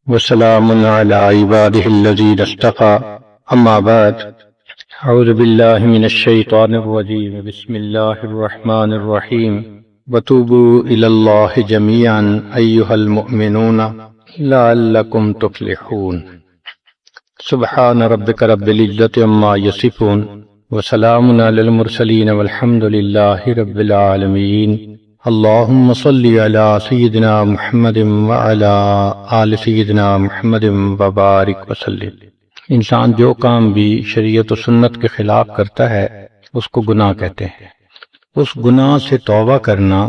وسلام على عباده الذين اصطفى أما بعد أعوذ بالله من الشيطان الرجيم بسم الله الرحمن الرحيم وتوبوا إلى الله جميعا أيها المؤمنون لعلكم تفلحون سبحان ربك رب العزة عما يصفون وسلام على المرسلين والحمد لله رب العالمين اللهم صل على سيدنا محمد وعلى آل سيدنا محمد وبارک وسلم۔ انسان جو کام بھی شریعت و سنت کے خلاف کرتا ہے اس کو گناہ کہتے ہیں، اس گناہ سے توبہ کرنا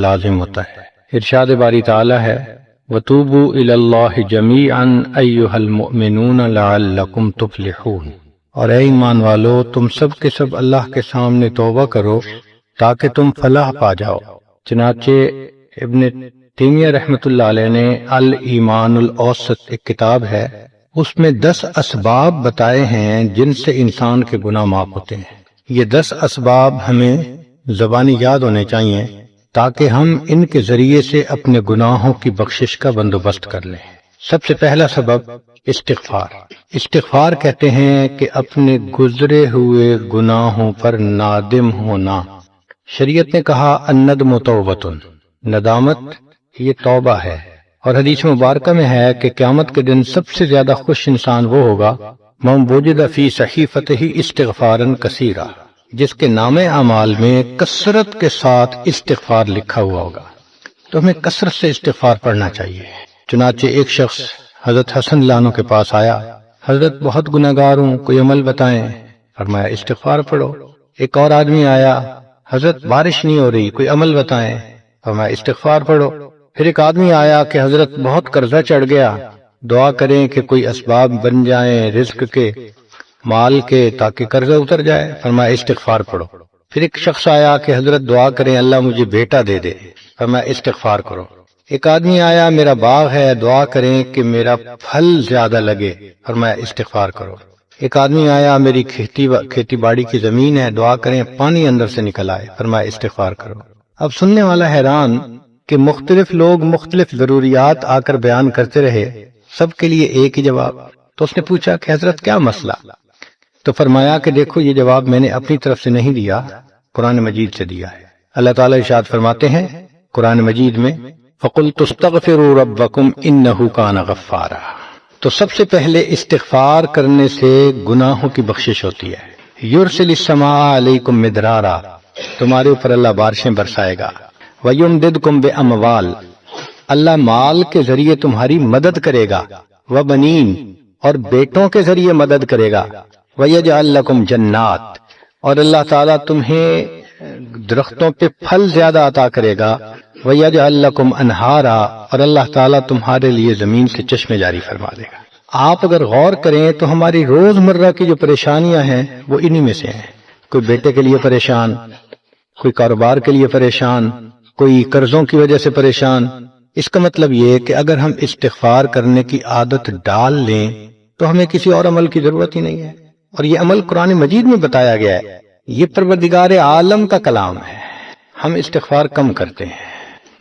لازم ہوتا ہے۔ ارشاد باری تعالی ہے وَتُوبُوا إِلَى اللَّهِ جَمِيعًا أَيُّهَا الْمُؤْمِنُونَ لَعَلَّكُمْ تُفْلِحُونَ، اور اے ایمان والو تم سب کے سب اللہ کے سامنے توبہ کرو تاکہ تم فلاح پا جاؤ۔ چنانچہ ابن تیمیہ رحمۃ اللہ علیہ نے الایمان الاوسط ایک کتاب ہے، اس میں 10 اسباب بتائے ہیں جن سے انسان کے گناہ معاف ہوتے ہیں۔ یہ 10 اسباب ہمیں زبانی یاد ہونے چاہیے تاکہ ہم ان کے ذریعے سے اپنے گناہوں کی بخشش کا بندوبست کر لیں۔ سب سے پہلا سبب استغفار۔ استغفار کہتے ہیں کہ اپنے گزرے ہوئے گناہوں پر نادم ہونا۔ شریعت نے کہا الندم توبۃ، ندامت یہ توبہ ہے، اور حدیث مبارکہ میں ہے کہ قیامت کے دن سب سے زیادہ خوش انسان وہ ہوگا من وجد فی صحیفتہ استغفارا کثیرا، جس کے نام اعمال میں کثرت کے ساتھ استغفار لکھا ہوا ہوگا۔ تو ہمیں کثرت سے استغفار پڑھنا چاہیے۔ چنانچہ ایک شخص حضرت حسن اللہ عنہ کے پاس آیا، حضرت بہت گناہ گار ہوں، کوئی عمل بتائیں۔ فرمایا استغفار پڑھو۔ ایک اور آدمی آیا، حضرت بارش نہیں ہو رہی، کوئی عمل بتائیں۔ فرمایا استغفار پڑھو۔ پھر ایک آدمی آیا کہ حضرت بہت قرضہ چڑھ گیا، دعا کریں کہ کوئی اسباب بن جائیں رزق کے، مال کے، تاکہ قرضہ اتر جائے۔ فرمایا استغفار پڑھو۔ پھر ایک شخص آیا کہ حضرت دعا کریں اللہ مجھے بیٹا دے دے۔ فرمایا استغفار کرو۔ ایک آدمی آیا میرا باغ ہے، دعا کریں کہ میرا پھل زیادہ لگے۔ فرمایا استغفار کرو۔ ایک آدمی آیا میری کھیتی باڑی کی زمین ہے، دعا کریں پانی اندر سے نکل آئے۔ فرمایا استغفار کرو۔ اب سننے والا حیران کہ مختلف لوگ مختلف ضروریات آ کر بیان کرتے رہے، سب کے لیے ایک ہی جواب۔ تو اس نے پوچھا کہ حضرت کیا مسئلہ؟ تو فرمایا کہ دیکھو یہ جواب میں نے اپنی طرف سے نہیں دیا، قرآن مجید سے دیا ہے۔ اللہ تعالیٰ ارشاد فرماتے ہیں قرآن مجید میں فَقُلْتُ اسْتَغْفِرُوا رَبَّكُمْ إِنَّهُ كَانَ غَفَّارًا۔ تو سب سے پہلے استغفار کرنے سے گناہوں کی بخشش ہوتی ہے۔ یرسل السماء علیکم مدرارا، تمہارے اوپر اللہ بارشیں برسائے گا۔ ویمددکم باموال، اللہ مال کے ذریعے تمہاری مدد کرے گا۔ وبنین، اور بیٹوں کے ذریعے مدد کرے گا۔ ویجعل لکم جنات، اور اللہ تعالیٰ تمہیں درختوں پہ پھل زیادہ عطا کرے گا۔ وَيَجْعَلْ لَكُمْ أَنْهَارًا، اور اللہ تعالیٰ تمہارے لیے زمین سے چشمے جاری فرما دے گا۔ آپ اگر غور کریں تو ہماری روز مرہ کی جو پریشانیاں ہیں وہ انہی میں سے ہیں۔ کوئی بیٹے کے لیے پریشان، کوئی کاروبار کے لیے پریشان، کوئی قرضوں کی وجہ سے پریشان۔ اس کا مطلب یہ ہے کہ اگر ہم استغفار کرنے کی عادت ڈال لیں تو ہمیں کسی اور عمل کی ضرورت ہی نہیں ہے، اور یہ عمل قرآن مجید میں بتایا گیا ہے، یہ پروردگار عالم کا کلام ہے۔ ہم استغفار کم کرتے ہیں،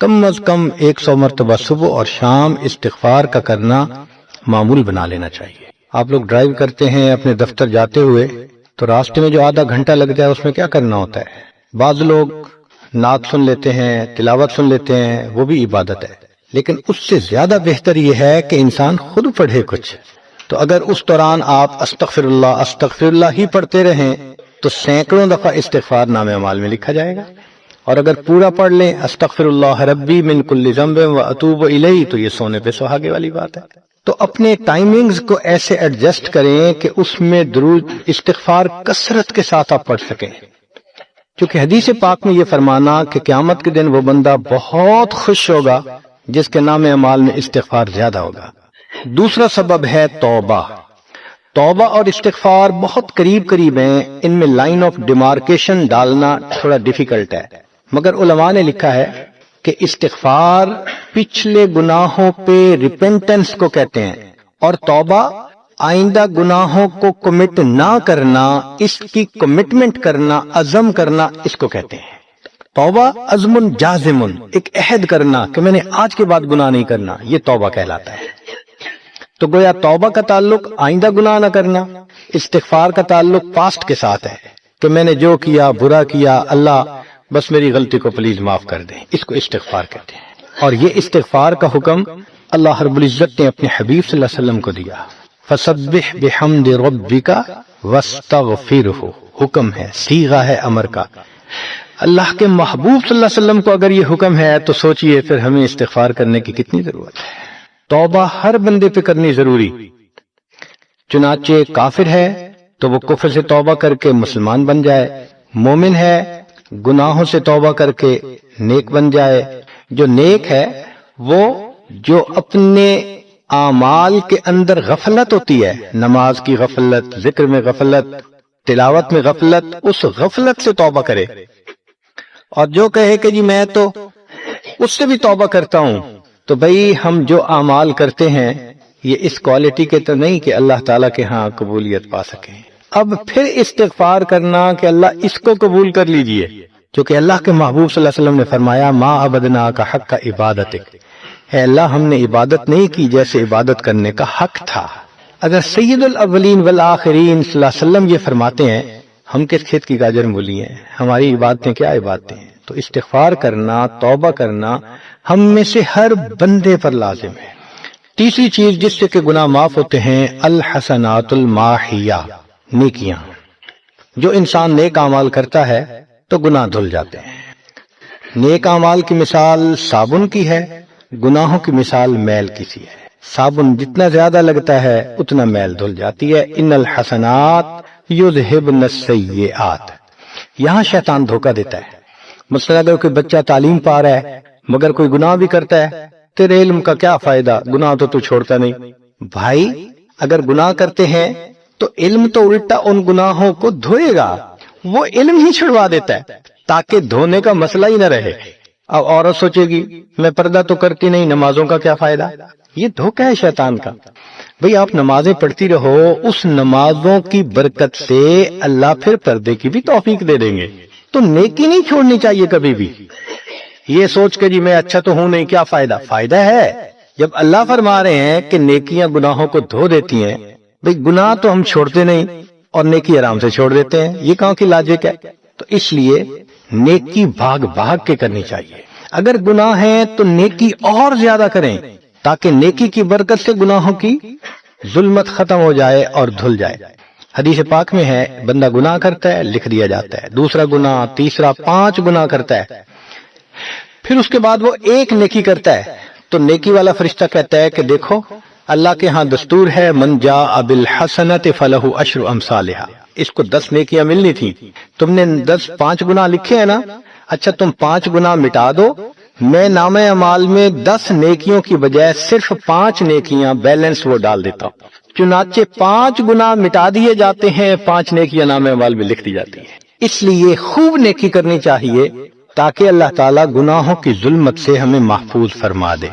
کم از کم 100 مرتبہ صبح اور شام استغفار کا کرنا معمول بنا لینا چاہیے۔ آپ لوگ ڈرائیو کرتے ہیں اپنے دفتر جاتے ہوئے تو راستے میں جو آدھا گھنٹہ لگ جائے اس میں کیا کرنا ہوتا ہے؟ بعض لوگ نعت سن لیتے ہیں، تلاوت سن لیتے ہیں، وہ بھی عبادت ہے، لیکن اس سے زیادہ بہتر یہ ہے کہ انسان خود پڑھے کچھ۔ تو اگر اس دوران آپ استغفر اللہ ہی پڑھتے رہیں تو سینکڑوں دفعہ استغفار نام اعمال میں لکھا جائے گا، اور اگر پورا پڑھ لیں استغفر اللہ ربی من کل ذنب واتوب الیہ تو یہ سونے پہ سہاگے والی بات ہے۔ تو اپنے ٹائمنگز کو ایسے ایڈجسٹ کریں کہ اس میں درود استغفار کثرت کے ساتھ آپ پڑھ سکیں، کیونکہ حدیث پاک میں یہ فرمانا کہ قیامت کے دن وہ بندہ بہت خوش ہوگا جس کے نام اعمال میں استغفار زیادہ ہوگا۔ دوسرا سبب ہے توبہ۔ توبہ اور استغفار بہت قریب ہیں، ان میں لائن آف ڈیمارکیشن ڈالنا تھوڑا ڈیفیکلٹ ہے، مگر علماء نے لکھا ہے کہ استغفار پچھلے گناہوں پہ ریپینٹنس کو کہتے ہیں، اور توبہ آئندہ گناہوں کو کمٹ نہ کرنا، اس کی کمٹمنٹ کرنا، عزم کرنا، اس کو کہتے ہیں۔ توبہ عزم جازم، ایک عہد کرنا کہ میں نے آج کے بعد گناہ نہیں کرنا، یہ توبہ کہلاتا ہے۔ تو گویا توبہ کا تعلق آئندہ گناہ نہ کرنا، استغفار کا تعلق پاسٹ کے ساتھ ہے کہ میں نے جو کیا برا کیا، اللہ بس میری غلطی کو پلیز معاف کر دیں، اس کو استغفار کہتے ہیں۔ اور یہ استغفار کا حکم اللہ رب العزت نے اپنے حبیب صلی اللہ علیہ وسلم کو دیا، فسبح بحمد ربک واستغفرہ، حکم ہے، صیغہ ہے امر کا۔ اللہ کے محبوب صلی اللہ علیہ وسلم کو اگر یہ حکم ہے تو سوچئے پھر ہمیں استغفار کرنے کی کتنی ضرورت ہے۔ توبہ ہر بندے پہ کرنی ضروری، چنانچہ کافر ہے تو وہ کفر سے توبہ کر کے مسلمان بن جائے، مومن ہے گناہوں سے توبہ کر کے نیک بن جائے۔ جو نیک ہے وہ جو اپنے اعمال کے اندر غفلت ہوتی ہے، نماز کی غفلت، ذکر میں غفلت، تلاوت میں غفلت، اس غفلت سے توبہ کرے، اور جو کہے کہ جی میں تو اس سے بھی توبہ کرتا ہوں، تو بھئی ہم جو اعمال کرتے ہیں یہ اس کوالٹی کے تو نہیں کہ اللہ تعالیٰ کے ہاں قبولیت پا سکیں۔ اب پھر استغفار کرنا کہ اللہ اس کو قبول کر لیجئے، کیونکہ اللہ کے محبوب صلی اللہ علیہ وسلم نے فرمایا ما عبدنا کا حق کا عبادتک، اے اللہ ہم نے عبادت نہیں کی جیسے عبادت کرنے کا حق تھا۔ اگر سید الاولین والآخرین صلی اللہ علیہ وسلم یہ فرماتے ہیں، ہم کس کھیت کی گاجر مولی ہیں، ہماری عبادتیں کیا عبادتیں ہیں؟ تو استغفار کرنا، توبہ کرنا ہم میں سے ہر بندے پر لازم ہے۔ تیسری چیز جس سے کہ گناہ معاف ہوتے ہیں، الحسنات الماحیہ، نیکیاں۔ جو انسان نیک اعمال کرتا ہے تو گناہ دھل جاتے ہیں۔ نیک اعمال کی مثال صابن کی ہے، گناہوں کی مثال میل کی سی ہے۔ صابن جتنا زیادہ لگتا ہے اتنا میل دھل جاتی ہے۔ ان الحسنات یذہبن السیئات، یہاں شیطان دھوکہ دیتا ہے۔ مثلا اگر کوئی بچہ تعلیم پا رہا ہے مگر کوئی گناہ بھی کرتا ہے، تیرے علم کا کیا فائدہ، گناہ تو چھوڑتا نہیں۔ بھائی اگر گناہ کرتے ہیں تو علم تو الٹا ان گناہوں کو دھوئے گا، وہ علم ہی چھڑوا دیتا ہے تاکہ دھونے کا مسئلہ ہی نہ رہے۔ اب عورت سوچے گی میں پردہ تو کرتی نہیں، نمازوں کا کیا فائدہ؟ یہ دھوکہ ہے شیطان کا۔ بھئی آپ نمازیں پڑھتی رہو، اس نمازوں کی برکت سے اللہ پھر پردے کی بھی توفیق دے دیں گے۔ تو نیکی نہیں چھوڑنی چاہیے کبھی بھی، یہ سوچ کے جی میں اچھا تو ہوں نہیں، کیا فائدہ؟ فائدہ ہے۔ جب اللہ فرما رہے ہیں کہ نیکیاں گناہوں کو دھو دیتی ہیں، بھئی گناہ تو ہم چھوڑتے نہیں اور نیکی آرام سے چھوڑ دیتے ہیں، یہ کہاں کی لاجک ہے؟ تو اس لیے نیکی بھاگ بھاگ کے کرنی چاہیے۔ اگر گناہ ہیں تو نیکی اور زیادہ کریں تاکہ نیکی کی برکت سے گناہوں کی ظلمت ختم ہو جائے اور دھل جائے۔ حدیث پاک میں ہے بندہ گناہ کرتا ہے لکھ دیا جاتا ہے، دوسرا گناہ، تیسرا، 5 گناہ کرتا ہے، پھر اس کے بعد وہ ایک نیکی کرتا ہے تو نیکی والا فرشتہ کہتا ہے کہ دیکھو اللہ کے ہاں دستور ہے من جاء بالحسنۃ فلہ عشر امثالھا، اس کو 10 نیکیاں ملنی تھی، تم نے 5 گناہ لکھے ہیں نا، اچھا تم 5 گناہ مٹا دو، میں نامہ اعمال میں 10 نیکیوں کی بجائے صرف 5 نیکیاں بیلنس وہ ڈال دیتا ہوں۔ چنانچہ 5 گناہ مٹا دیے جاتے ہیں، 5 نیکیاں نامہ اعمال میں لکھ دی جاتی ہیں۔ اس لیے خوب نیکی کرنی چاہیے تاکہ اللہ تعالیٰ گناہوں کی ظلمت سے ہمیں محفوظ فرما دے۔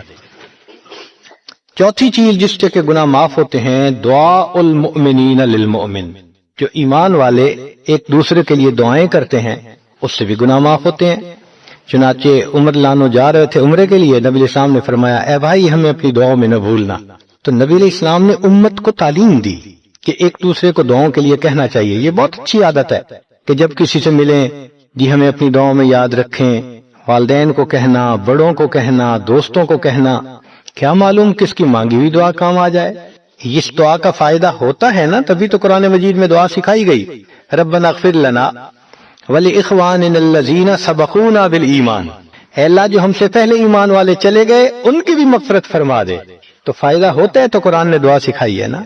چوتھی چیز جس سے کہ گناہ معاف ہوتے ہیں، دعاء المؤمنین للمؤمن، جو ایمان والے ایک دوسرے کے لیے دعائیں کرتے ہیں اس سے بھی گناہ معاف ہوتے ہیں۔ چنانچہ عمر لانو جا رہے تھے عمرے کے لیے، نبی علیہ السلام نے فرمایا اے بھائی ہمیں اپنی دعاؤں میں نہ بھولنا، تو نبی علیہ السلام نے امت کو تعلیم دی کہ ایک دوسرے کو دعاؤں کے لیے کہنا چاہیے۔ یہ بہت اچھی عادت ہے کہ جب کسی سے ملیں جی ہمیں اپنی دعاؤں میں یاد رکھیں، والدین کو کہنا، بڑوں کو کہنا، دوستوں کو کہنا، کیا معلوم کس کی مانگی ہوئی دعا کام آ جائے۔ اس دعا کا فائدہ ہوتا ہے نا، تبھی تو قرآن مجید میں دعا سکھائی گئی، ربنا اغفر لنا ولاخواننا الذین سبقونا بالایمان، اے اللہ جو ہم سے پہلے ایمان والے چلے گئے ان کی بھی مغفرت فرما دے۔ تو فائدہ ہوتا ہے تو قرآن نے دعا سکھائی ہے نا۔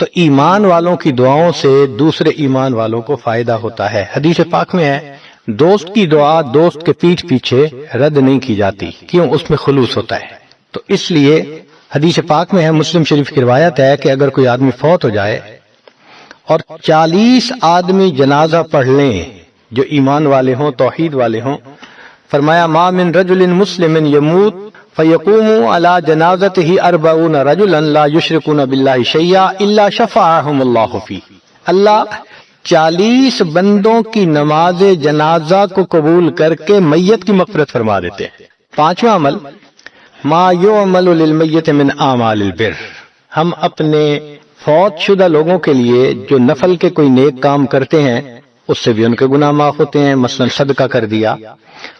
تو ایمان والوں کی دعاؤں سے دوسرے ایمان والوں کو فائدہ ہوتا ہے۔ حدیث پاک میں ہے دوست کی دعا دوست کے پیٹھ پیچھے رد نہیں کی جاتی، کیوں؟ اس میں خلوص ہوتا ہے۔ تو اس لیے حدیث پاک میں ہے، مسلم شریف کی روایت ہے کہ اگر کوئی آدمی فوت ہو جائے اور 40 آدمی جنازہ پڑھ لیں جو ایمان والے ہوں، توحید والے ہوں، فرمایا ما من رجل مسلم یموت فیقوم علی جنازتہ 40 رجلا لا یشرکون باللہ شیئا الا شفعهم اللہ فی، اللہ 40 بندوں کی نماز جنازہ کو قبول کر کے میت کی مغفرت فرما دیتے ہیں۔ 5واں عمل ما یعمل للمیت من اعمال البر، ہم اپنے فوت شدہ لوگوں کے لیے جو نفل کے کوئی نیک کام کرتے ہیں اس سے بھی ان کے گناہ معاف ہوتے ہیں. مثلا صدقہ کر دیا،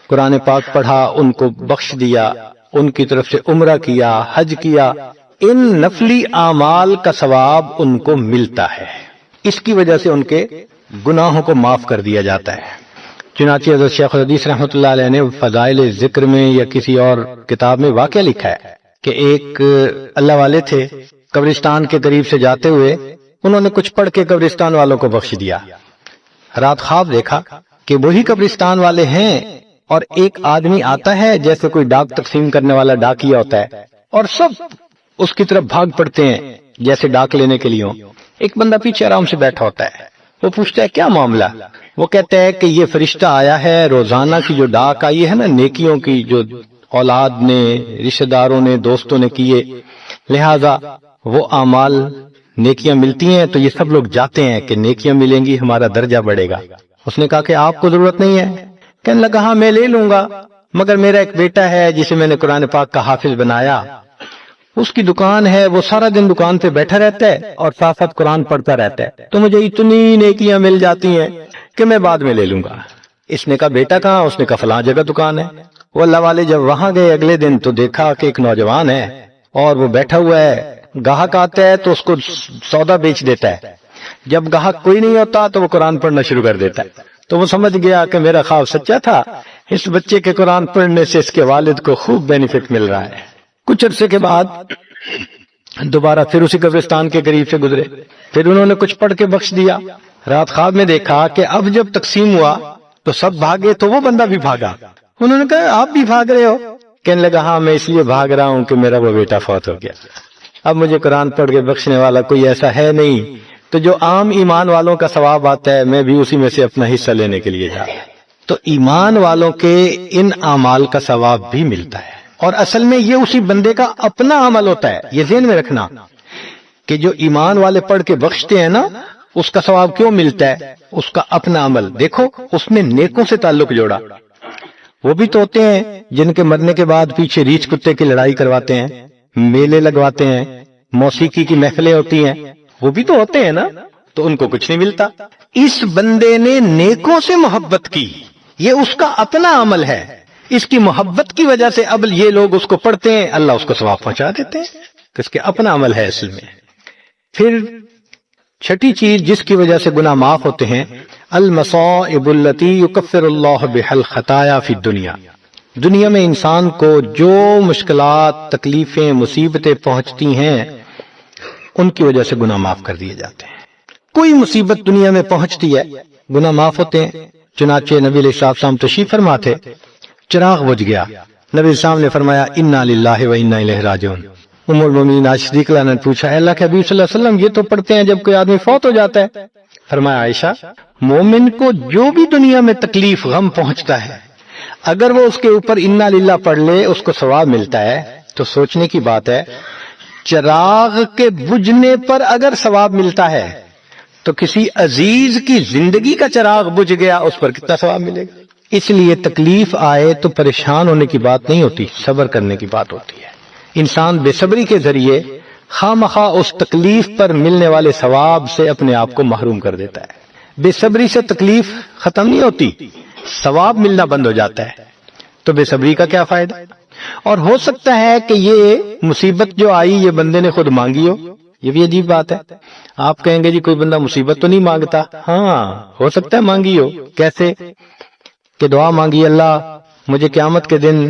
قرآن پاک پڑھا، ان کو بخش دیا، ان کی طرف سے عمرہ کیا، حج کیا، ان نفلی اعمال کا ثواب ان کو ملتا ہے. اس کی وجہ سے ان کے گناہوں کو معاف کر دیا جاتا ہے. چنانچہ حضرت شیخ الحدیث رحمۃ اللہ علیہ نے فضائل ذکر میں یا کسی اور کتاب میں واقعہ لکھا ہے کہ ایک اللہ والے تھے، قبرستان کے قریب سے جاتے ہوئے انہوں نے کچھ پڑھ کے قبرستان والوں کو بخش دیا. رات خواب دیکھا کہ وہی قبرستان والے ہیں اور ایک آدمی آتا ہے جیسے کوئی ڈاک تقسیم کرنے والا ڈاکیا ہوتا ہے، اور سب اس کی طرف بھاگ پڑتے ہیں جیسے ڈاک لینے کے لیے ہوں. ایک بندہ پیچھے آرام سے بیٹھا ہوتا ہے. وہ پوچھتا ہے کیا معاملہ؟ وہ کہتا ہے کہ یہ فرشتہ آیا ہے، روزانہ کی جو ڈاک آئی ہے نا نیکیوں کی، جو اولاد نے، رشتہ داروں نے، دوستوں نے کیے، لہذا وہ اعمال نیکیاں ملتی ہیں تو یہ سب لوگ جاتے ہیں کہ نیکیاں ملیں گی، ہمارا درجہ بڑھے گا. اس نے کہا کہ آپ کو ضرورت نہیں ہے. کہنے لگا ہاں میں لے لوں گا، مگر میرا ایک بیٹا ہے جسے میں نے قرآن پاک کا حافظ بنایا، اس کی دکان ہے، وہ سارا دن دکان پہ بیٹھا رہتا ہے اور ساتھ ساتھ قرآن پڑھتا رہتا ہے، تو مجھے اتنی نیکیاں مل جاتی ہیں کہ میں بعد میں لے لوں گا. اس نے کہا بیٹا کہاں؟ اس نے کہا فلاں جگہ دکان ہے. وہ اللہ والے جب وہاں گئے اگلے دن تو دیکھا کہ ایک نوجوان ہے اور وہ بیٹھا ہوا ہے، گاہک آتا ہے تو اس کو سودا بیچ دیتا ہے، جب گاہک کوئی نہیں ہوتا تو وہ قرآن پڑھنا شروع کر دیتا ہے. تو وہ سمجھ گیا کہ میرا خواب سچا تھا، اس بچے کے قرآن پڑھنے سے اس کے والد کو خوب بینیفٹ مل رہا ہے. کچھ عرصے کے بعد دوبارہ پھر اسی قبرستان کے قریب سے گزرے، پھر انہوں نے کچھ پڑھ کے بخش دیا. رات خواب میں دیکھا کہ اب جب تقسیم ہوا تو سب بھاگے تو وہ بندہ بھی بھاگا. انہوں نے کہا آپ بھی بھاگ رہے ہو؟ کہنے لگا ہاں میں اس لیے بھاگ رہا ہوں کہ میرا وہ بیٹا فوت ہو گیا، اب مجھے قرآن پڑھ کے بخشنے والا کوئی ایسا ہے نہیں، تو جو عام ایمان والوں کا ثواب آتا ہے میں بھی اسی میں سے اپنا حصہ لینے کے لیے جا رہا ہوں. تو ایمان والوں کے ان اعمال کا ثواب بھی ملتا ہے، اور اصل میں یہ اسی بندے کا اپنا عمل ہوتا ہے. یہ ذہن میں رکھنا کہ جو ایمان والے پڑھ کے بخشتے ہیں نا، اس کا ثواب کیوں ملتا ہے؟ اس کا اپنا عمل. دیکھو اس نے نیکوں سے تعلق جوڑا. وہ بھی تو ہوتے ہیں جن کے مرنے کے بعد پیچھے ریچھ کتے کی لڑائی کرواتے ہیں، میلے لگواتے ہیں، موسیقی کی محفلیں ہوتی ہیں، وہ بھی تو ہوتے ہیں نا، تو ان کو کچھ نہیں ملتا. اس بندے نے نیکوں سے محبت کی، یہ اس کا اپنا عمل ہے، اس کی محبت کی وجہ سے اب یہ لوگ اس کو پڑھتے ہیں، اللہ اس کو ثواب پہنچا دیتے ہیں، کہ اس کے اپنا عمل ہے اصل میں. پھر چھٹی چیز جس کی وجہ سے گناہ معاف ہوتے ہیں، المصائب التي يكفر الله بها الخطايا في الدنيا. دنیا میں انسان کو جو مشکلات، تکلیفیں، مصیبتیں پہنچتی ہیں ان کی وجہ سے گناہ معاف کر دیے جاتے ہیں. کوئی مصیبت دنیا میں پہنچتی ہے گناہ معاف ہوتے ہیں. چنانچہ نبی علیہ السلام تشریف فرما تھے، چراغ بجھ گیا، نبی علیہ السلام نے فرمایا انا للہ و انا الیہ راجعون. ام المومنین عائشہ صدیقہ نے پوچھا اے اللہ کے حبیب صلی اللہ علیہ وسلم یہ تو پڑھتے ہیں جب کوئی آدمی فوت ہو جاتا ہے. فرمایا عائشہ مومن کو جو بھی دنیا میں تکلیف غم پہنچتا ہے اگر وہ اس کے اوپر انا للہ پڑھ لے اس کو ثواب ملتا ہے. تو سوچنے کی بات ہے، چراغ کے بجھنے پر اگر ثواب ملتا ہے تو کسی عزیز کی زندگی کا چراغ بجھ گیا اس پر کتنا ثواب ملے گا. اس لیے تکلیف آئے تو پریشان ہونے کی بات نہیں ہوتی، صبر کرنے کی بات ہوتی ہے. انسان بے صبری کے ذریعے خواہ اس تکلیف پر ملنے والے ثواب سے اپنے آپ کو محروم کر دیتا ہے. بے صبری سے تکلیف ختم نہیں ہوتی، ثواب ملنا بند ہو جاتا ہے. تو بے صبری کا کیا فائدہ؟ اور ہو سکتا ہے کہ یہ مصیبت جو آئی یہ بندے نے خود مانگی ہو. یہ بھی عجیب بات ہے. آپ کہیں گے جی کوئی بندہ مصیبت تو نہیں مانگتا. ہاں ہو سکتا ہے مانگی ہو. کیسے؟ کہ دعا مانگی اللہ مجھے قیامت کے دن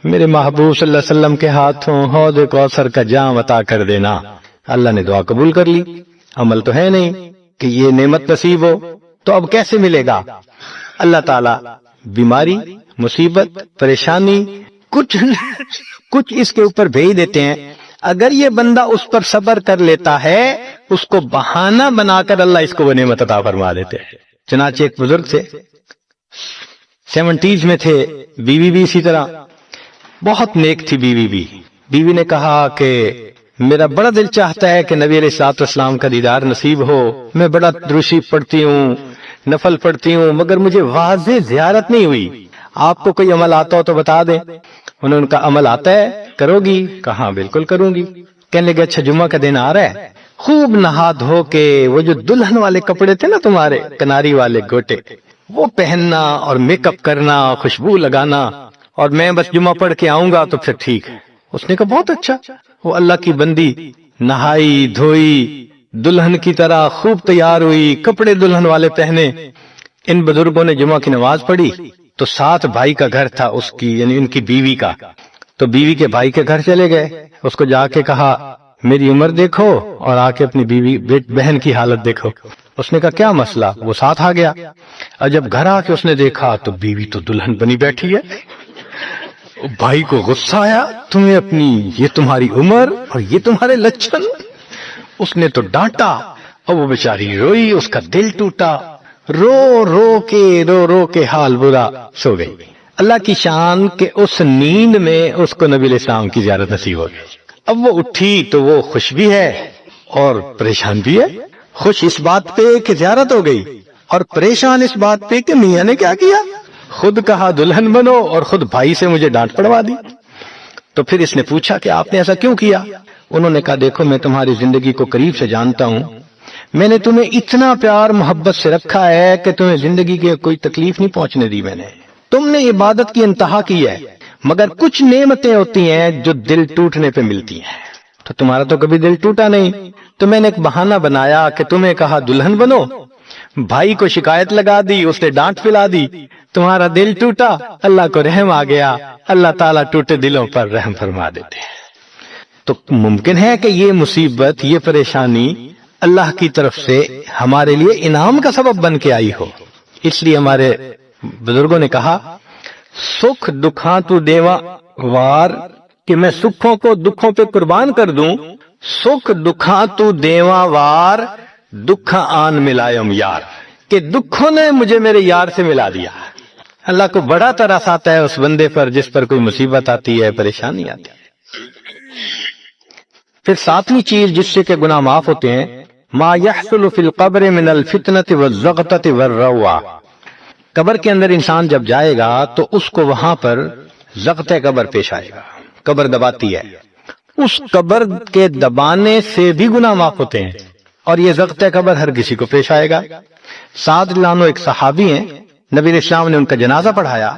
میرے محبوب صلی اللہ علیہ وسلم کے ہاتھوں حوض کوثر کا جام عطا کر دینا. اللہ نے دعا قبول کر لی. عمل تو ہے نہیں کہ یہ نعمت نصیب ہو، تو اب کیسے ملے گا؟ اللہ تعالی بیماری، مصیبت، پریشانی کچھ اس کے اوپر بھیج دیتے ہیں. اگر یہ بندہ اس پر صبر کر لیتا ہے اس کو بہانہ بنا کر اللہ اس کو وہ نعمت عطا فرما دیتے ہیں. چنانچہ ایک بزرگ تھے، 70s میں تھے، بیوی بھی اسی طرح بہت نیک تھی. بیوی نے کہا کہ میرا بڑا دل چاہتا ہے کہ نبی علیہ الصلوۃ والسلام کا دیدار نصیب ہو. میں بڑا درود شریف پڑھتی ہوں، نفل پڑھتی ہوں، مگر مجھے واضح زیارت نہیں ہوئی. آپ کو کوئی عمل آتا ہو تو بتا دیں. انہوں نے کہا عمل آتا ہے، کرو گی؟ کہا بالکل کروں گی. کہنے لگے اچھا جمعہ کا دن آ رہا ہے، خوب نہا دھو کے وہ جو دلہن والے کپڑے تھے نا تمہارے کناری والے گوٹے، وہ پہننا اور میک اپ کرنا، خوشبو لگانا، اور میں بس جمعہ پڑھ کے آؤں گا تو پھر ٹھیک ہے۔ اس نے کہا بہت اچھا۔ وہ اللہ کی بندی نہائی دھوئی دلہن کی طرح خوب تیار ہوئی، کپڑے دلہن والے پہنے۔ ان بزرگوں نے جمعہ کی نماز پڑھی تو ساتھ بھائی کا گھر تھا اس کی، یعنی ان کی بیوی کا، تو بیوی کے بھائی کے گھر چلے گئے، اس کو جا کے کہا میری عمر دیکھو اور آ کے اپنی بیوی بہن کی حالت دیکھو۔ اس نے کہا کیا مسئلہ؟ وہ ساتھ آ گیا، اور جب گھر آ کے اس نے دیکھا تو بیوی تو دلہن بنی بیٹھی ہے۔ بھائی کو غصہ آیا، تمہیں اپنی یہ تمہاری عمر اور یہ تمہارے لچھن۔ اس نے تو ڈانٹا اور وہ بیچاری روئی، اس کا دل ٹوٹا، رو رو کے حال برا، سو گئی۔ اللہ کی شان کہ اس نیند میں اس کو نبی علیہ السلام کی زیارت نصیب ہو گئی۔ اب وہ اٹھی تو وہ خوش بھی ہے اور پریشان بھی ہے، خوش اس بات پہ کہ زیارت ہو گئی، اور پریشان اس بات پہ کہ میاں نے کیا کیا، خود کہا دلہن بنو اور خود بھائی سے مجھے ڈانٹ پڑوا دی۔ تو پھر اس نے پوچھا کہ آپ نے ایسا کیوں کیا؟ انہوں نے کہا دیکھو میں تمہاری زندگی کو قریب سے جانتا ہوں، میں نے تمہیں اتنا پیار محبت سے رکھا ہے کہ تمہیں زندگی کی کوئی تکلیف نہیں پہنچنے دی میں نے، تم نے عبادت کی انتہا کی ہے، مگر کچھ نعمتیں ہوتی ہیں جو دل ٹوٹنے پہ ملتی ہیں، تو تمہارا تو کبھی دل ٹوٹا نہیں، تو میں نے ایک بہانہ بنایا کہ تمہیں کہا دلہن بنو، بھائی کو شکایت لگا دی، اس نے ڈانٹ پلا دی، تمہارا دل ٹوٹا، اللہ کو رحم آ گیا، اللہ تعالیٰ ٹوٹے دلوں پر رحم فرما دیتے ہیں۔ تو ممکن ہے کہ یہ مصیبت، یہ پریشانی اللہ کی طرف سے ہمارے لیے انعام کا سبب بن کے آئی ہو۔ اس لیے ہمارے بزرگوں نے کہا سکھ دکھاں تو دیوا وار، کہ میں سکھوں کو دکھوں پہ قربان کر دوں، سکھ دکھاں تو دیوا وار، دکھا آن ملائم یار، کہ دکھوں نے مجھے میرے یار سے ملا دیا۔ اللہ کو بڑا ترس آتا ہے اس بندے پر جس پر کوئی مصیبت آتی ہے، پریشانی آتی ہے۔ پھر ساتویں چیز جس سے کہ گناہ معاف ہوتے ہیں، ما يحصل فی القبر من الفتنة والزغطة والروع، قبر کے اندر انسان جب جائے گا تو اس کو وہاں پر زغط قبر پیش آئے گا، قبر دباتی ہے، اس قبر کے دبانے سے بھی گناہ معاف ہوتے ہیں، اور یہ زغط قبر ہر کسی کو پیش آئے گا۔ سعد رضی اللہ عنہ ایک صحابی ہیں، نبی علیہ السلام نے ان کا جنازہ پڑھایا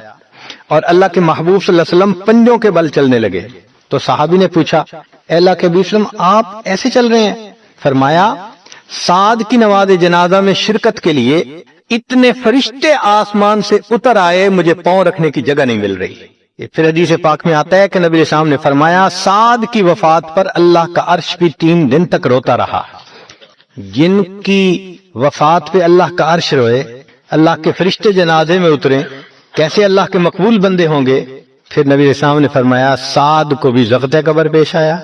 اور اللہ کے محبوب صلی اللہ علیہ وسلم پنجوں کے بل چلنے لگے، تو صحابی نے پوچھا اے اللہ کے نبی صلی اللہ علیہ وسلم آپ ایسے چل رہے ہیں؟ فرمایا سعد کی نماز جنازہ میں شرکت کے لیے اتنے فرشتے آسمان سے اتر آئے، مجھے پاؤں رکھنے کی جگہ نہیں مل رہی۔ پھر حدیث پاک میں آتا ہے کہ نبی علیہ السلام نے فرمایا سعد کی وفات پر اللہ کا عرش بھی 3 دن تک روتا رہا۔ جن کی وفات پہ اللہ کا عرش روئے، اللہ کے فرشتے جنازے میں اتریں، کیسے اللہ کے مقبول بندے ہوں گے؟ پھر نبی علیہ السلام نے فرمایا سعد کو بھی زغط قبر پیش آیا۔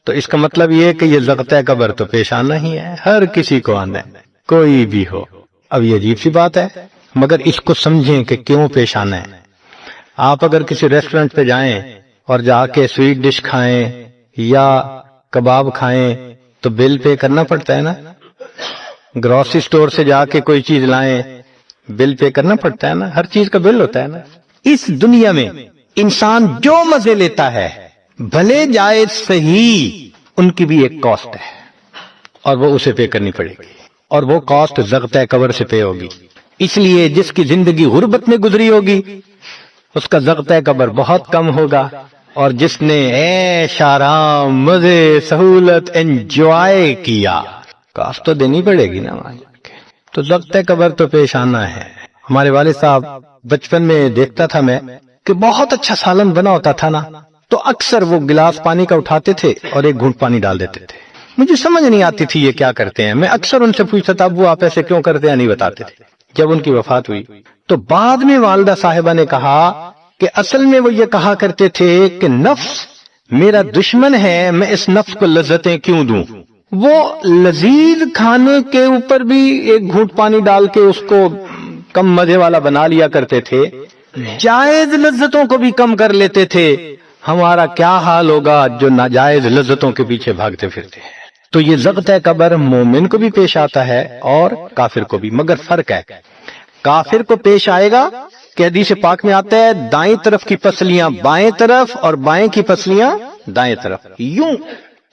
تو اس کا مطلب یہ کہ یہ زغط قبر تو پیش آنا ہی ہے، ہر کسی کو آنا ہے، کوئی بھی ہو۔ اب یہ عجیب سی بات ہے، مگر اس کو سمجھیں کہ کیوں پیش آنا ہے۔ آپ اگر کسی ریسٹورنٹ پہ جائیں اور جا کے سویٹ ڈش کھائیں یا کباب کھائیں تو بل پے کرنا پڑتا ہے نا، گروسری سٹور سے جا کے کوئی چیز لائیں بل پے کرنا پڑتا ہے نا، ہر چیز کا بل ہوتا ہے نا۔ اس دنیا میں انسان جو مزے لیتا ہے بھلے جائز صحیح، ان کی بھی ایک کاسٹ ہے اور وہ اسے پے کرنی پڑے گی، اور وہ کاسٹ زغط قبر سے پے ہوگی۔ اس لیے جس کی زندگی غربت میں گزری ہوگی اس کا زغط قبر بہت کم ہوگا، اور جس نے عیش آرام مزے سہولت انجوائے کیا کاسٹ تو دینی پڑے گی نا۔ تو زغط قبر تو پیش آنا ہے۔ ہمارے والد صاحب بچپن میں دیکھتا تھا میں کہ بہت اچھا سالن بنا ہوتا تھا نا، تو اکثر وہ گلاس پانی کا اٹھاتے تھے اور ایک گھونٹ پانی ڈال دیتے تھے۔ مجھے سمجھ نہیں آتی تھی یہ کیا کرتے ہیں، میں اکثر ان سے پوچھتا تھا ابو آپ ایسے کیوں کرتے ہیں، نہیں بتاتے تھے۔ جب ان کی وفات ہوئی تو بعد میں والدہ صاحبہ نے کہا کہ اصل میں وہ یہ کہا کرتے تھے کہ نفس میرا دشمن ہے، میں اس نفس کو لذتیں کیوں دوں۔ وہ لذیذ کھانے کے اوپر بھی ایک گھونٹ پانی ڈال کے اس کو کم مزے والا بنا لیا کرتے تھے، جائز لذتوں کو بھی کم کر لیتے تھے۔ ہمارا کیا حال ہوگا جو ناجائز لذتوں کے پیچھے بھاگتے پھرتے ہیں۔ تو یہ زغط قبر مومن کو بھی پیش آتا ہے اور کافر کو بھی، مگر فرق ہے، کافر کو پیش آئے گا کہ حدیث پاک میں آتا ہے دائیں طرف کی پسلیاں بائیں طرف اور بائیں کی پسلیاں دائیں طرف، یوں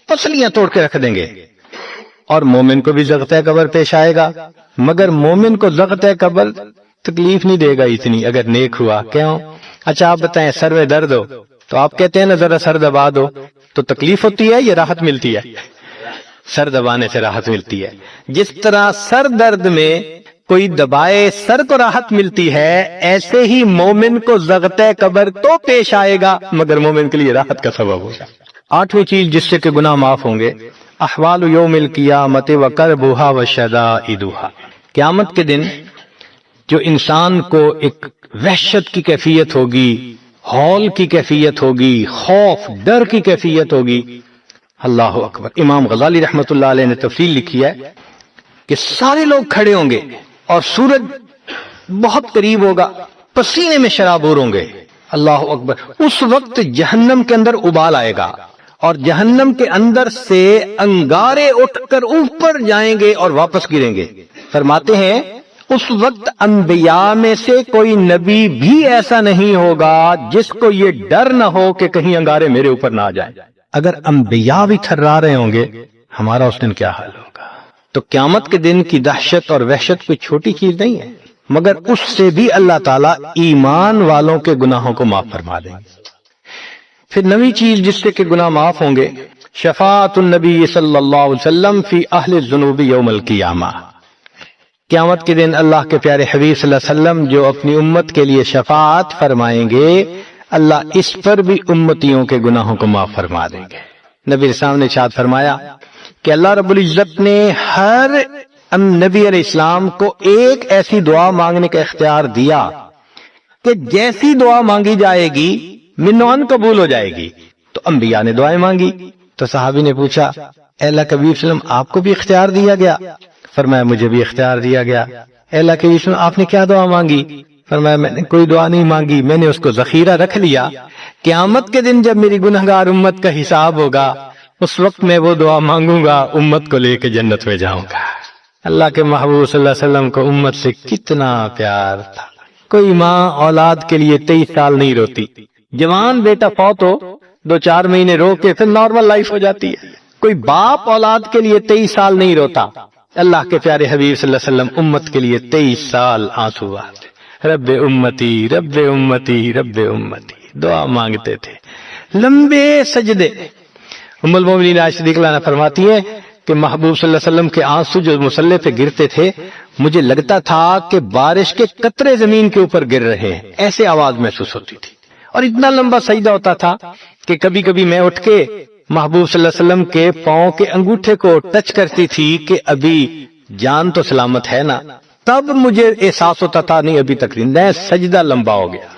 پسلیاں توڑ کے رکھ دیں گے، اور مومن کو بھی ضغط قبر پیش آئے گا، مگر مومن کو ضغط قبر تکلیف نہیں دے گا اتنی اگر نیک ہوا۔ کیوں؟ اچھا آپ بتائیں، سر میں درد ہو تو آپ کہتے ہیں نا ذرا سر دبا دو، تو تکلیف ہوتی ہے یا راحت ملتی ہے؟ سر دبانے سے راحت ملتی ہے۔ جس طرح سر درد میں کوئی دبائے سر کو راحت ملتی ہے، ایسے ہی مومن کو ضغط قبر تو پیش آئے گا مگر مومن کے لیے راحت کا سبب ہوگا۔ آٹھویں چیز جس سے کہ گناہ معاف ہوں گے، احوال یوم القیامت وکربھا وشدائدھا، قیامت کے دن جو انسان کو ایک وحشت کی کیفیت ہوگی، ہول کی کیفیت ہوگی، خوف ڈر کی کیفیت ہوگی، اللہ اکبر۔ امام غزالی رحمت اللہ علیہ نے تفصیل لکھی ہے کہ سارے لوگ کھڑے ہوں گے اور سورج بہت قریب ہوگا، پسینے میں شرابور ہوں گے، اللہ اکبر۔ اس وقت جہنم کے اندر ابال آئے گا اور جہنم کے اندر سے انگارے اٹھ کر اوپر جائیں گے اور واپس گریں گے۔ فرماتے ہیں اس وقت انبیاء میں سے کوئی نبی بھی ایسا نہیں ہوگا جس کو یہ ڈر نہ ہو کہ کہیں انگارے میرے اوپر نہ آ جائیں۔ اگر انبیاء بھی تھرا رہے ہوں گے، ہمارا اس دن کیا حال ہوگا؟ تو قیامت کے دن کی دہشت اور وحشت کوئی چھوٹی چیز نہیں ہے، مگر اس سے بھی اللہ تعالیٰ ایمان والوں کے گناہوں کو معاف فرما دیں گے۔ پھر نویں چیز جس سے کہ گناہ معاف ہوں گے، شفاعت النبی صلی اللہ علیہ وسلم فی اہل الذنوب یوم القیامہ، قیامت کے دن اللہ کے پیارے حبیب صلی اللہ علیہ وسلم جو اپنی امت کے لیے شفاعت فرمائیں گے، اللہ اس پر بھی امتیوں کے گناہوں کو معاف فرما دیں گے۔ نبی اسلام نے ارشاد فرمایا کہ اللہ رب العزت نے ہر نبی علیہ السلام کو ایک ایسی دعا مانگنے کا اختیار دیا کہ جیسی دعا مانگی جائے گی منوان قبول ہو جائے گی۔ تو انبیاء نے دعائیں مانگی، تو صحابی نے پوچھا اے اللہ کے حبیب صلی اللہ علیہ وسلم آپ کو بھی اختیار دیا گیا؟ فرمایا مجھے بھی اختیار دیا گیا۔ اے اللہ کے حبیب صلی اللہ علیہ وسلم آپ نے کیا دعا مانگی؟ فرمایا میں نے کوئی دعا نہیں مانگی، میں نے اس کو ذخیرہ رکھ لیا، قیامت کے دن جب میری گنہگار امت کا حساب ہوگا اس وقت میں وہ دعا مانگوں گا، امت کو لے کے جنت میں جاؤں گا۔ اللہ کے محبوب صلی اللہ علیہ وسلم کو امت سے کتنا پیار تھا۔ کوئی ماں اولاد کے لیے 23 سال نہیں روتی، جوان بیٹا فوت ہو 2-4 مہینے رو کے پھر نارمل لائف ہو جاتی ہے۔ کوئی باپ اولاد کے لیے 23 سال نہیں روتا، اللہ کے پیارے حبیب صلی اللہ علیہ وسلم امت کے لیے 23 سال آنسو بہاتے، رب امتی رب امتی رب امتی دعا مانگتے تھے، لمبے سجدے۔ ام المومنین عائشہ صدیقہ عنہا فرماتی ہیں کہ محبوب صلی اللہ علیہ وسلم کے آنسو جو مصلی پہ گرتے تھے مجھے لگتا تھا کہ بارش کے قطرے زمین کے اوپر گر رہے ہیں، ایسے آواز محسوس ہوتی تھی، اور اتنا لمبا سجدہ ہوتا تھا کہ کبھی کبھی میں اٹھ کے محبوب صلی اللہ علیہ وسلم کے پاؤں کے انگوٹھے کو ٹچ کرتی تھی کہ ابھی جان تو سلامت ہے نا، تب مجھے احساس ہوتا تھا نہیں ابھی تک نہیں، سجدہ لمبا ہو گیا۔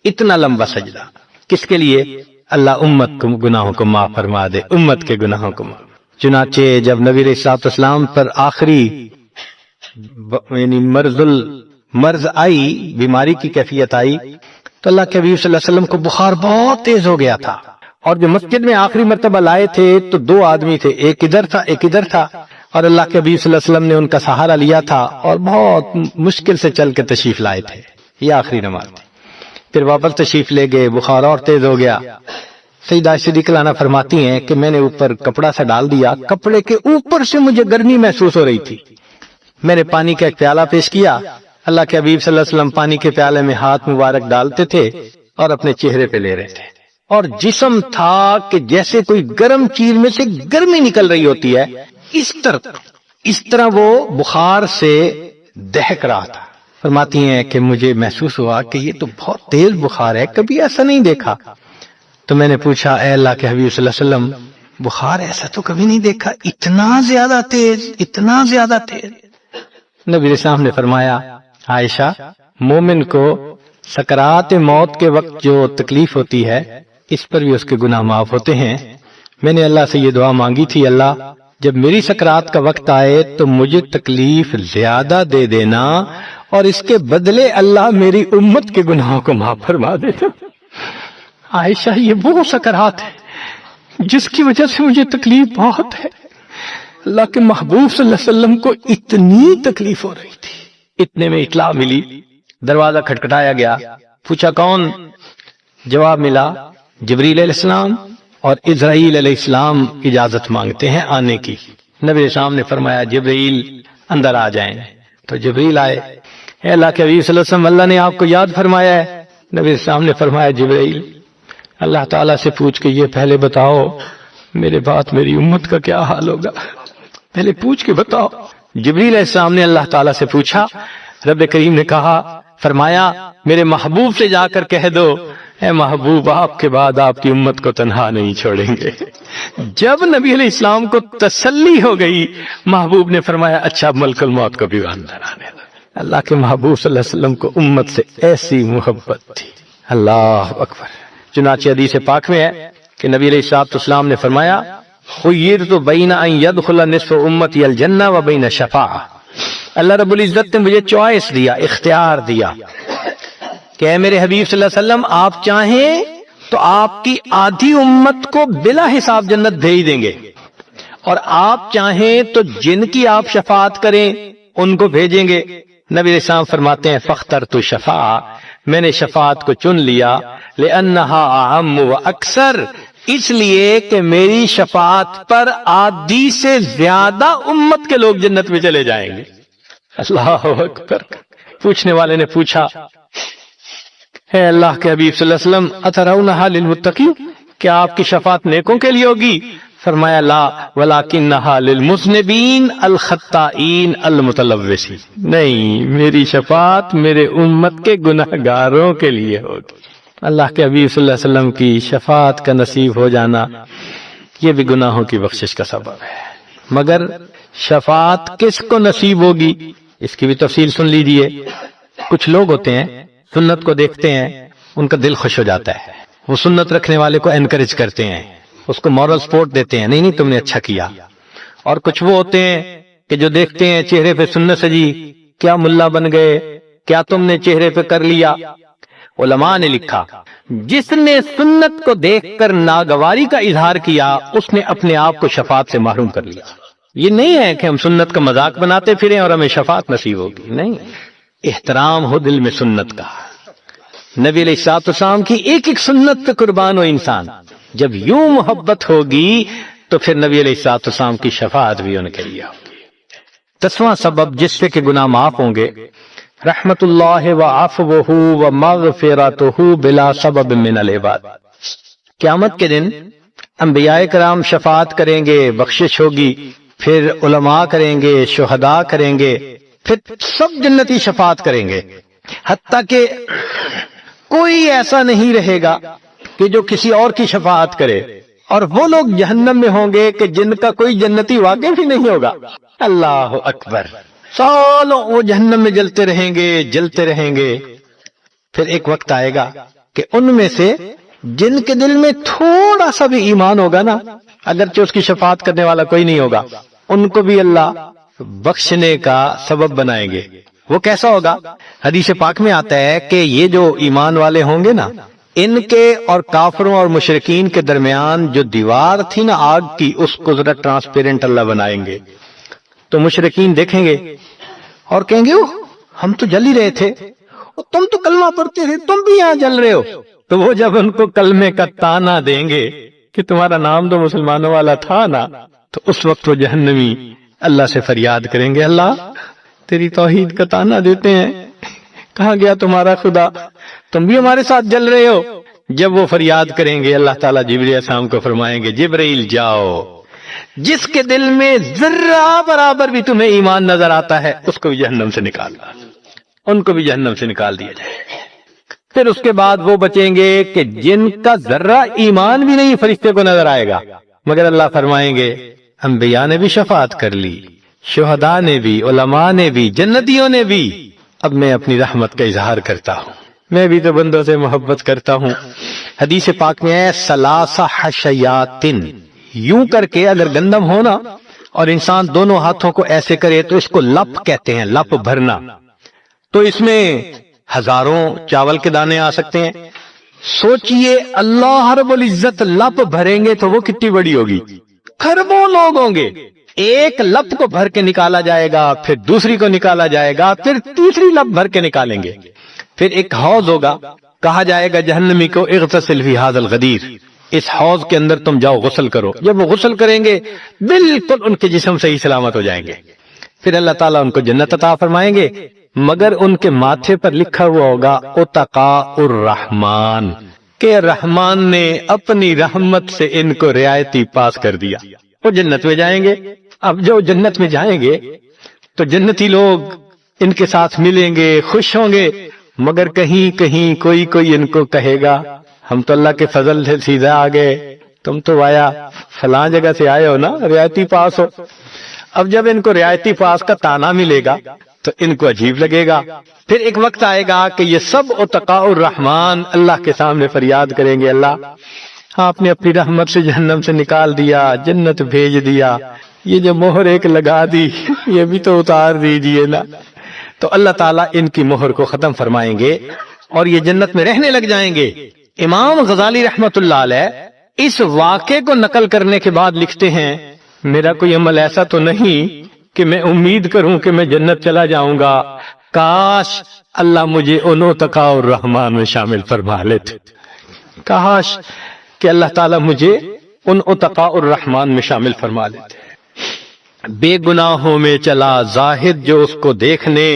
اتنا لمبا سجدہ کس کے لیے؟ اللہ امت کو گناہوں کو معاف فرما دے، امت کے گناہوں کو معاف۔ چنانچہ جب نبی علیہ الصلوۃ والسلام پر آخری یعنی مرض آئی، بیماری کی کیفیت آئی، تو اللہ کے حبیب صلی اللہ علیہ وسلم کو بخار بہت تیز ہو گیا تھا، اور جو مسجد میں آخری مرتبہ لائے تھے تو 2 آدمی تھے، ایک ادھر تھا ایک ادھر تھا، اور اللہ کے حبیب صلی اللہ علیہ وسلم نے ان کا سہارا لیا تھا اور بہت مشکل سے چل کے تشریف لائے تھے۔ یہ آخری نماز تھی، پھر واپس تشریف لے گئے، بخار اور تیز ہو گیا۔ سیدہ عائشہ صدیقہ عنہا فرماتی ہیں کہ میں نے اوپر کپڑا سا ڈال دیا، کپڑے کے اوپر سے مجھے گرمی محسوس ہو رہی تھی، میں نے پانی کا ایک پیالہ پیش کیا، اللہ کے حبیب صلی اللہ علیہ وسلم پانی کے پیالے میں ہاتھ مبارک ڈالتے تھے اور اپنے چہرے پہ لے رہے تھے، اور جسم تھا کہ جیسے کوئی گرم چیز میں سے گرمی نکل رہی ہوتی ہے، اس طرح وہ بخار سے دہک رہا تھا۔ فرماتی ہیں کہ مجھے محسوس ہوا کہ یہ تو بہت تیز بخار ہے، کبھی ایسا نہیں دیکھا۔ تو میں نے پوچھا اے اللہ کے حبیب صلی اللہ علیہ وسلم بخار ایسا تو کبھی نہیں دیکھا، اتنا زیادہ تیز، اتنا زیادہ تیز۔ نبی علیہ السلام نے فرمایا عائشہ، مومن کو سکرات موت کے وقت جو تکلیف ہوتی ہے اس پر بھی اس کے گناہ معاف ہوتے ہیں۔ میں نے اللہ سے یہ دعا مانگی تھی، اللہ جب میری سکرات کا وقت آئے تو مجھے تکلیف زیادہ دے دینا، اور اس کے بدلے اللہ میری امت کے گناہوں کو معاف فرما دینا۔ عائشہ یہ وہ سکرات ہے جس کی وجہ سے مجھے تکلیف بہت ہے، اللہ کے محبوب صلی اللہ علیہ وسلم کو اتنی تکلیف ہو رہی تھی۔ اتنے میں اطلاع ملی، دروازہ کھٹکھٹایا گیا، پوچھا کون؟ جواب ملا جبریل علیہ السلام، اور اسرائیل علیہ السلام اجازت مانگتے ہیں آنے کی۔ نبی علیہ السلام نے فرمایا جبرائیل اندر آ جائیں، تو جبرائیل آئے۔ اے اللہ کے حبیب صلی اللہ علیہ وسلم، اللہ نے آپ کو یاد فرمایا ہے۔ نبی علیہ السلام نے فرمایا جبرائیل اللہ تعالیٰ سے پوچھ کے یہ پہلے بتاؤ میرے بعد میری امت کا کیا حال ہوگا، پہلے پوچھ کے بتاؤ۔ جبرائیل علیہ السلام نے اللہ تعالیٰ سے پوچھا، رب کریم نے کہا، فرمایا میرے محبوب سے جا کر کہہ دو اے محبوب آپ کے بعد آپ کی امت کو تنہا نہیں چھوڑیں گے۔ جب نبی علیہ السلام کو تسلی ہو گئی، محبوب نے فرمایا اچھا ملک الموت کو بھی اندر آنے دو۔ اللہ کے محبوب صلی اللہ علیہ وسلم کو امت سے ایسی محبت تھی، اللہ اکبر۔ چنانچہ حدیث پاک میں ہے کہ نبی علیہ السلام نے فرمایا خیرت بین ان یدخل نصف امتی الجنہ و بین شفاعہ، اللہ رب العزت نے مجھے چوائس دیا، اختیار دیا کہ اے میرے حبیب صلی اللہ علیہ وسلم آپ چاہیں تو آپ کی آدھی امت کو بلا حساب جنت بھیج دیں گے، اور آپ چاہیں تو جن کی آپ شفاعت کریں ان کو بھیجیں گے۔ نبی علیہ السلام فرماتے ہیں فاخترت شفاعہ، میں نے شفاعت کو چن لیا، لأنہا اعم و اکثر، اس لیے کہ میری شفاعت پر آدھی سے زیادہ امت کے لوگ جنت میں چلے جائیں گے۔ اللہ اکبر۔ پوچھنے والے نے پوچھا اے اللہ کے حبیب صلی اللہ علیہ وسلم اترونہا للمتقین، کیا آپ کی شفاعت نیکوں کے لیے ہوگی؟ فرمایا لا ولکنہا للمذنبین الخطائین المتلوثین، نہیں میری شفاعت میرے امت کے گناہگاروں کے لیے ہوگی۔ اللہ کے حبیب صلی اللہ علیہ وسلم کی شفاعت کا نصیب ہو جانا یہ بھی گناہوں کی بخشش کا سبب ہے۔ مگر شفاعت کس کو نصیب ہوگی اس کی بھی تفصیل سن لیجئے۔ کچھ لوگ ہوتے ہیں سنت کو دیکھتے ہیں ان کا دل خوش ہو جاتا ہے، وہ سنت رکھنے والے کو انکریج کرتے ہیں، اس کو مورل سپورٹ دیتے ہیں، نہیں نہیں تم نے اچھا کیا۔ اور کچھ وہ ہوتے ہیں کہ جو دیکھتے ہیں چہرے پہ سنت سجی، کیا ملا بن گئے، کیا تم نے چہرے پہ کر لیا۔ علماء نے لکھا جس نے سنت کو دیکھ کر ناگواری کا اظہار کیا اس نے اپنے آپ کو شفاعت سے محروم کر لیا۔ یہ نہیں ہے کہ ہم سنت کا مذاق بناتے پھریں اور ہمیں شفاعت نصیب ہوگی، نہیں، احترام ہو دل میں سنت کا۔ نبی علیہ الصلوۃ والسلام کی ایک ایک سنت پہ قربان ہو انسان، جب یوں محبت ہوگی تو پھر نبی علیہ الصلوۃ والسلام کی شفاعت بھی ان کے لیے ہوگی۔ 10واں سبب جس سے کہ گناہ معاف ہوں گے، رحمت اللہ وعفوہ ومغفرتہ بلا سبب من العباد، قیامت کے دن انبیاء کرام شفاعت کریں گے، بخشش ہوگی، پھر علماء کریں گے، شہداء کریں گے، پھر سب جنتی شفاعت کریں گے، حتیٰ کہ کوئی ایسا نہیں رہے گا کہ جو کسی اور کی شفاعت کرے، اور وہ لوگ جہنم میں ہوں گے کہ جن کا کوئی جنتی واقف ہی نہیں ہوگا۔ اللہ اکبر، سالوں وہ جہنم میں جلتے رہیں گے، جلتے رہیں گے۔ پھر ایک وقت آئے گا کہ ان میں سے جن کے دل میں تھوڑا سا بھی ایمان ہوگا نا، اگرچہ اس کی شفاعت کرنے والا کوئی نہیں ہوگا، ان کو بھی اللہ بخشنے کا سبب بنائیں گے۔ وہ کیسا ہوگا؟ حدیث پاک میں آتا ہے کہ یہ جو ایمان والے ہوں گے نا، ان کے اور کافروں اور مشرکین کے درمیان جو دیوار تھی نا آگ کی، اس کو ذرا ٹرانسپیرنٹ اللہ بنائیں گے۔ تو مشرکین دیکھیں گے اور کہیں گے ہم تو جل ہی رہے تھے، تم تو کلمہ پڑھتے تھے، تم بھی یہاں جل رہے ہو۔ تو وہ جب ان کو کلمے کا تانا دیں گے کہ تمہارا نام تو مسلمانوں والا تھا نا، تو اس وقت وہ جہنمی اللہ سے فریاد کریں گے اللہ تیری توحید کا تانا دیتے ہیں، کہاں گیا تمہارا خدا، تم بھی ہمارے ساتھ جل رہے ہو۔ جب وہ فریاد کریں گے اللہ تعالیٰ جبرائیل علیہ السلام کو فرمائیں گے جبرائیل جاؤ، جس کے دل میں ذرہ برابر بھی تمہیں ایمان نظر آتا ہے اس کو بھی جہنم سے نکال دو، ان کو بھی جہنم سے نکال دیا جائے۔ پھر اس کے بعد وہ بچیں گے کہ جن کا ذرہ ایمان بھی نہیں فرشتے کو نظر آئے گا، مگر اللہ فرمائیں گے انبیاء نے بھی شفاعت کر لی، شہداء نے بھی، علماء نے بھی، جنتیوں نے بھی، اب میں اپنی رحمت کا اظہار کرتا ہوں، میں بھی تو بندوں سے محبت کرتا ہوں۔ حدیث پاک میں ہے ثلاثہ حشیات، یوں کر کے اگر گندم ہونا اور انسان دونوں ہاتھوں کو ایسے کرے تو اس کو لپ کہتے ہیں، لپ بھرنا، تو اس میں ہزاروں چاول کے دانے آ سکتے ہیں۔ سوچئے اللہ رب العزت لپ بھریں گے تو وہ کتنی بڑی ہوگی، کھربوں لوگ ہوں گے، ایک لپ کو بھر کے نکالا جائے گا، پھر دوسری کو نکالا جائے گا، پھر تیسری لپ بھر کے نکالیں گے، پھر ایک حوض ہوگا، کہا جائے گا جہنمی کو اغتسل فی ھذا الغدیر، اس حوض کے اندر تم جاؤ غسل کرو. جب وہ غسل کریں گے بالکل ان کے جسم صحیح سلامت ہو جائیں گے. پھر اللہ تعالیٰ ان کو جنت عطا فرمائیں گے، مگر ان کے ماتھے پر لکھا ہوا ہوگا اتقاء الرحمن، کہ رحمان نے اپنی رحمت سے ان کو رعایتی پاس کر دیا. وہ جنت میں جائیں گے. اب جو جنت میں جائیں گے تو جنتی لوگ ان کے ساتھ ملیں گے، خوش ہوں گے، مگر کہیں کہیں کوئی ان کو کہے گا ہم تو اللہ کے فضل سے سیدھا آ گئے، تم تو آیا فلاں جگہ سے آئے ہو نا، رعایتی پاس ہو. اب جب ان کو رعایتی پاس کا تانا ملے گا تو ان کو عجیب لگے گا. پھر ایک وقت آئے گا کہ یہ سب اتقاء الرحمن اللہ کے سامنے فریاد کریں گے، اللہ آپ نے اپنی رحمت سے جہنم سے نکال دیا، جنت بھیج دیا، یہ جو مہر ایک لگا دی یہ بھی تو اتار دیجئے نا. تو اللہ تعالیٰ ان کی مہر کو ختم فرمائیں گے اور یہ جنت میں رہنے لگ جائیں گے. امام غزالی رحمت اللہ علیہ اس واقعے کو نقل کرنے کے بعد لکھتے ہیں میرا کوئی عمل ایسا تو نہیں کہ میں امید کروں کہ میں جنت چلا جاؤں گا، کاش اللہ مجھے ان اتقاء الرحمن میں شامل فرما لیتے، کاش کہ اللہ تعالیٰ مجھے ان اتقاء الرحمن میں شامل فرما لیتے. بے گناہوں میں چلا زاہد جو اس کو دیکھنے،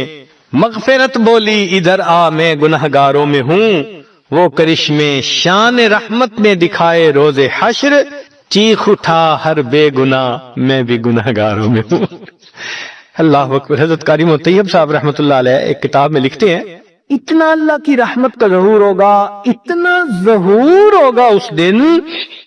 مغفرت بولی ادھر آ میں گنہگاروں میں ہوں، وہ کرشمے شان رحمت میں دکھائے روز حشر، چیخ اٹھا ہر بے گناہ میں بھی گنہگاروں میں ہوں. اللہ اکبر. حضرت قاری طیب صاحب رحمت اللہ علیہ ایک کتاب میں لکھتے ہیں اتنا اللہ کی رحمت کا ظہور ہوگا، اتنا ظہور ہوگا اس دن،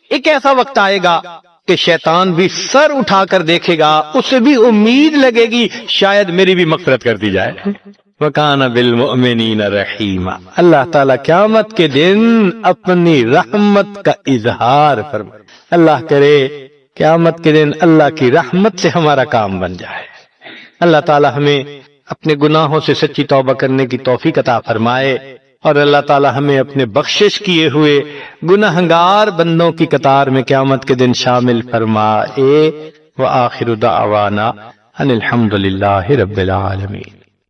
ایک ایسا وقت آئے گا کہ شیطان بھی سر اٹھا کر دیکھے گا، اسے بھی امید لگے گی شاید میری بھی مغفرت کر دی جائے. وَكَانَ بِالْمُؤْمِنِينَ رَحِيمًا. اللہ تعالیٰ قیامت کے دن اپنی رحمت کا اظہار فرمائے. اللہ کرے قیامت کے دن اللہ کی رحمت سے ہمارا کام بن جائے. اللہ تعالیٰ ہمیں اپنے گناہوں سے سچی توبہ کرنے کی توفیق عطا فرمائے اور اللہ تعالیٰ ہمیں اپنے بخشش کیے ہوئے گنہگار بندوں کی قطار میں قیامت کے دن شامل فرمائے. وآخر دعوانا ان الحمد للہ رب العالمین.